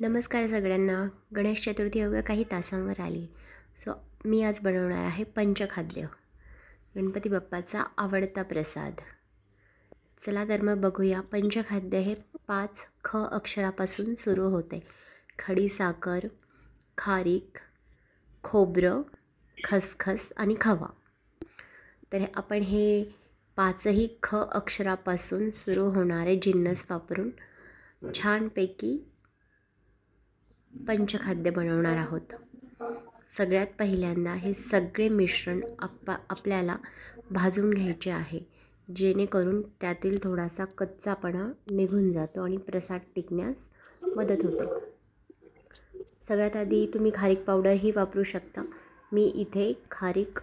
नमस्कार सगळ्यांना. गणेश चतुर्थी अवघ्या काही तासांवर आली. मी आज बनवणार आहे पंचखाद्य, गणपती बाप्पाचा आवडता प्रसाद. चला तर मग बघूया. पंचखाद्य हे 5 ख अक्षरापासून सुरू होते. खडी साखर, खारीक, खोबरं, खसखस आणि खवा. तर आपण हे 5ही ख अक्षरापासून सुरू होणारे जिन्नस वापरून छानपैकी पंचखाद्य बनवणार आहोत. सगळ्यात पहिल्यांदा हे सगळे मिश्रण आपल्याला भाजून घ्यायचे आहे, जेणेकरून त्यातील थोडासा कच्चापणा निघून जातो आणि प्रसाद टिकण्यास मदत होते. सगळ्यात आधी तुम्ही खारीक पावडरही वापरू शकता. मी इथे खारीक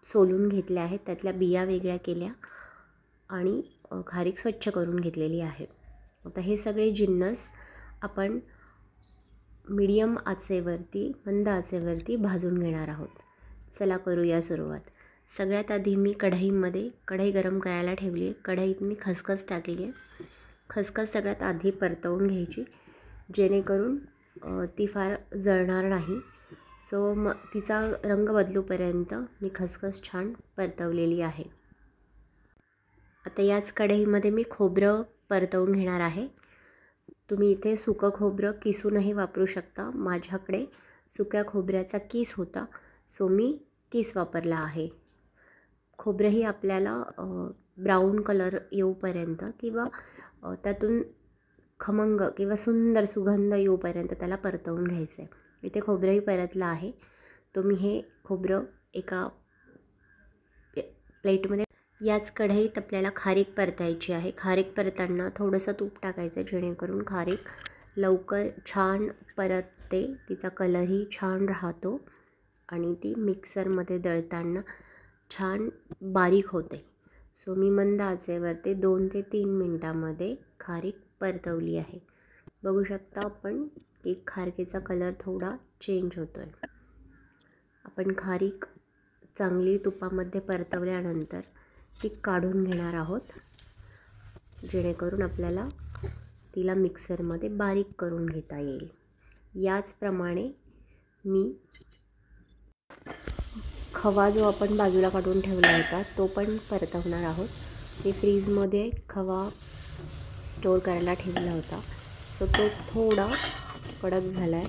सोलून घेतल्या आहेत, त्यातल्या बिया वेगळ्या केल्या आणि खारीक स्वच्छ करून घेतलेली आहे. आता हे सगळे जिन्नस आपण मीडियम आचेवरती, मंद आचेवरती भाजून घेणार आहोत. चला करूया सुरुवात. सगळ्यात आधी मी कढई गरम करायला ठेवली आहे. कढईत मी खसखस टाकली आहे. खसखस सगळ्यात आधी परतवून घ्यायची, जेणेकरून ती फार जळणार नाही. मग तिचा रंग बदलूपर्यंत मी खसखस छान परतवलेली आहे. आता याच कढईमध्ये मी खोबरं परतवून घेणार आहे. तुम्ही इथे सुकं खोबरं किसूनही वापरू शकता. माझ्याकडे सुक्या खोबऱ्याचा किस होता, मी किस वापरला आहे. खोबरंही आपल्याला ब्राऊन कलर येऊपर्यंत किंवा त्यातून खमंग किंवा सुंदर सुगंध येऊपर्यंत त्याला परतवून घ्यायचं आहे. इथे खोबरंही परतलं आहे. तुम्ही हे खोबरं एका प्लेटमध्ये. याच कढईत आपल्याला खारीक परतायची आहे. खारीक परताना थोडंसं तूप टाकायचं, जेणेकरून खारीक लवकर छान परतते, तिचा कलरही छान राहतो आणि ती मिक्सरमध्ये दळताना छान बारीक होते. मी मंद आचेवरती 2 ते 3 मिनटामध्ये खारीक परतवली आहे. बघू शकता आपण की खारकेचा कलर थोडा चेंज होतो आहे. आपण खारीक चांगली तुपामध्ये परतवल्यानंतर ती काढून घेणार आहोत, जेणेकरून आपल्याला तिला मिक्सरमध्ये बारीक करून घेता येईल. याचप्रमाणे मी खवा जो आपण बाजूला काढून ठेवला होता तो पण परतवणार आहोत. मी फ्रीजमध्ये खवा स्टोअर करायला ठेवला होता, तो थोडा कडक झाला आहे.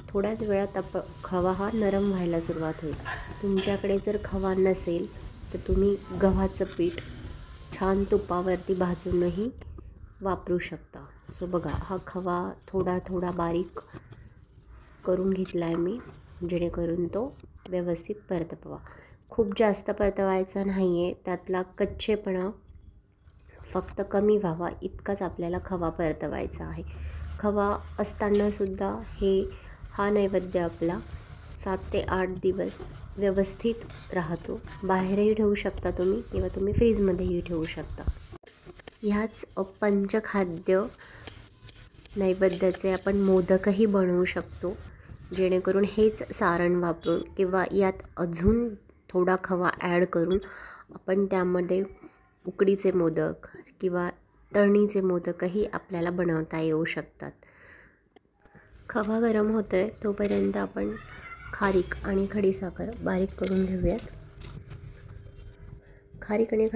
थोड्याच वेळात खवा हा नरम व्हायला सुरुवात होईल. तुमच्याकडे जर खवा नसेल तर तुम्ही गव्हाचं पीठ छान तुपावरती भाजूनही वापरू शकता. बघा, हा खवा थोडा बारीक करून घेतला आहे मी, जेणेकरून तो व्यवस्थित परतवावा. खूप जास्त परतवायचा नाही आहे, त्यातला कच्चेपणा फक्त कमी व्हावा इतकाच आपल्याला खवा परतवायचा आहे. खवा असतानासुद्धा हा नैवेद्य आपला 7 ते 8 दिवस व्यवस्थित राहतो. बाहेरही ठेवू शकता तुम्ही किंवा तुम्ही फ्रीजमध्येही ठेवू शकता. ह्याच पंचखाद्य नैवेद्याचे आपण मोदकही बनवू शकतो, जेणेकरून हेच सारण वापरून किंवा यात अजून थोडा खवा ॲड करून आपण त्यामध्ये उकडीचे मोदक किंवा तळणीचे मोदकही आपल्याला बनवता येऊ शकतात. खवा गरम होतो आहे तोपर्यंत आपण खारीक आणि खडीसाखर बारीक करून घेऊयात. खारीक आणि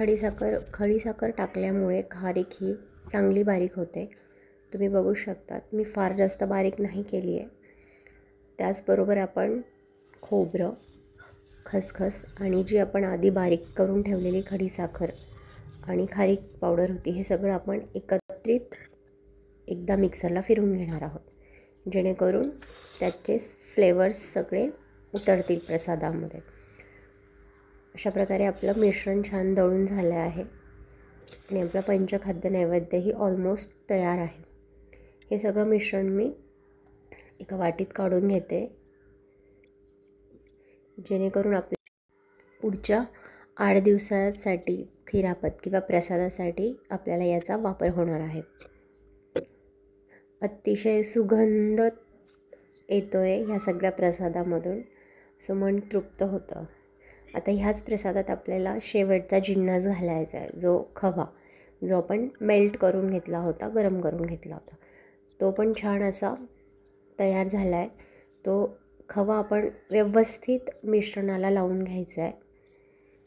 खडीसाखर टाकल्यामुळे खारीक ही चांगली बारीक होते. तुम्ही बघू शकता, मी फार जास्त बारीक नाही केली आहे. त्याचबरोबर आपण खोबरं, खसखस आणि जी आपण आधी बारीक करून ठेवलेली खडीसाखर आणि खारीक पावडर होती, हे सगळं आपण एकत्रित एकदा मिक्सरला फिरवून घेणार आहोत, जेणेकरून त्याचे फ्लेवर्स सगळे उतरतील प्रसादामध्ये. अशा प्रकारे आपलं मिश्रण छान दळून झालं आहे आणि आपलं पंचखाद्य नैवेद्यही ऑलमोस्ट तयार आहे. हे सगळं मिश्रण मी एका वाटीत काढून घेते, जेणेकरून आपल्या पुढच्या 8 दिवसासाठी खिरापत किंवा प्रसादासाठी आपल्याला याचा वापर होणार आहे. अतिशय सुगंध येतो आहे ह्या सगळ्या प्रसादामधून, मन तृप्त होतं. आता ह्याच प्रसादात आपल्याला शेवटचा जिन्नस घालायचा आहे, जो खवा, जो आपण मेल्ट करून घेतला होता, गरम करून घेतला होता. तो पण छान असा तयार झाला आहे तो खवा आपण व्यवस्थित मिश्रणाला लावून घ्यायचा आहे.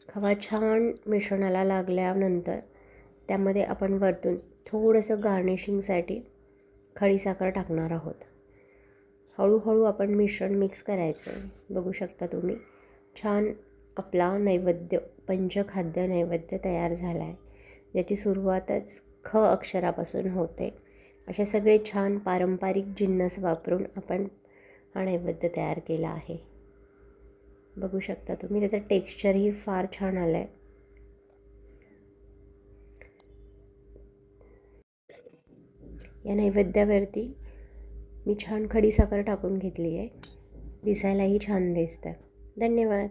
खवा छान मिश्रणाला लागल्यानंतर त्यामध्ये आपण वरतून थोडंसं गार्निशिंगसाठी खडीसाखर टाकणार आहोत. हळूहळू आपण मिश्रण मिक्स करायचं आहे. बघू शकता तुम्ही छान आपला नैवेद्य, पंचखाद्य नैवेद्य तयार झाला आहे, ज्याची सुरुवातच ख अक्षरापासून होते. असे सगळे छान पारंपरिक जिन्नस वापरून आपण हा नैवेद्य तयार केला आहे. बघू शकता तुम्ही त्याचं टेक्स्चरही फार छान आलं आहे. या नैवेद्यावरती मी छान खडीसाखर टाकून घेतली आहे. दिसायलाही छान दिसतं. धन्यवाद.